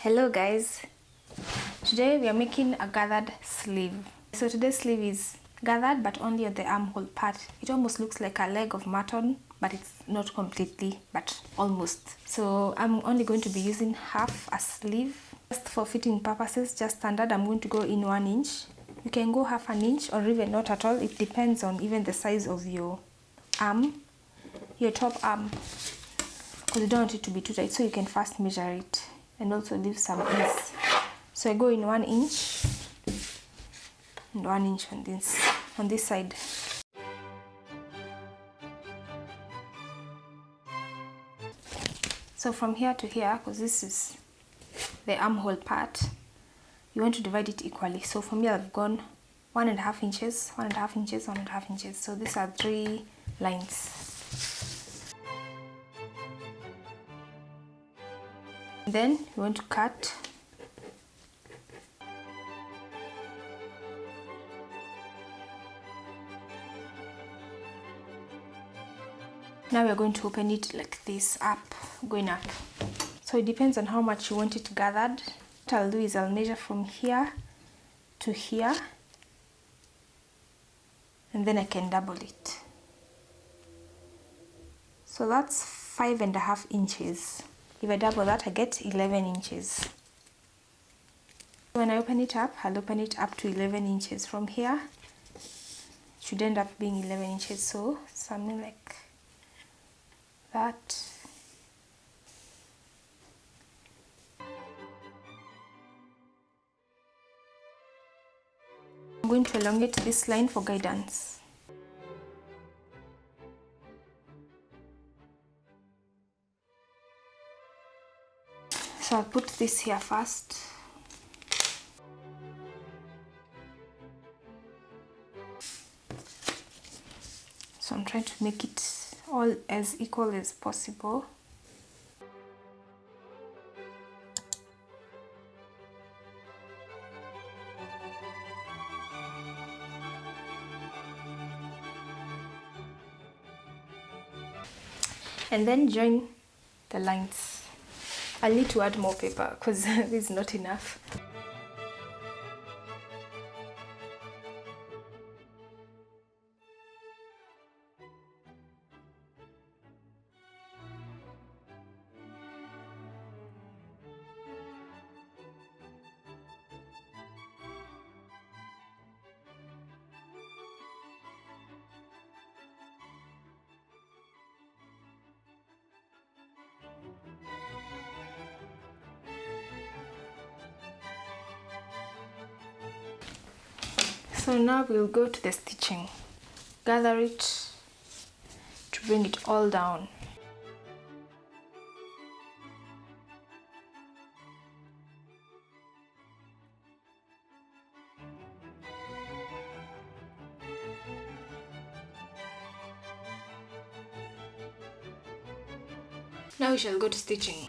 Hello guys, today we are making a gathered sleeve. So today's sleeve is gathered but only at the armhole part. It almost looks like a leg of mutton, but it's not completely, but almost. So I'm only going to be using half a sleeve. Just for fitting purposes, just standard, I'm going to go in 1 inch. You can go half an inch or even not at all. It depends on even the size of your arm, your top arm, because you don't want it to be too tight, so you can first measure it and also leave some ease. So I go in 1 inch and 1 inch on this side. So from here to here, because this is the armhole part, you want to divide it equally. So for me, I've gone 1.5 inches, 1.5 inches, 1.5 inches. So these are 3 lines. Then you want to cut. Now we're going to open it like this, up, going up. So it depends on how much you want it gathered. What I'll do is I'll measure from here to here, and then I can double it. So that's 5.5 inches. If I double that, I get 11 inches. When I open it up, I'll open it up to 11 inches. From here, it should end up being 11 inches. So something like that. I'm going to elongate this line for guidance. So I'll put this here first. So I'm trying to make it all as equal as possible. And then join the lines. I'll need to add more paper because this is not enough. So now we'll go to the stitching. Gather it to bring it all down. Now we shall go to stitching.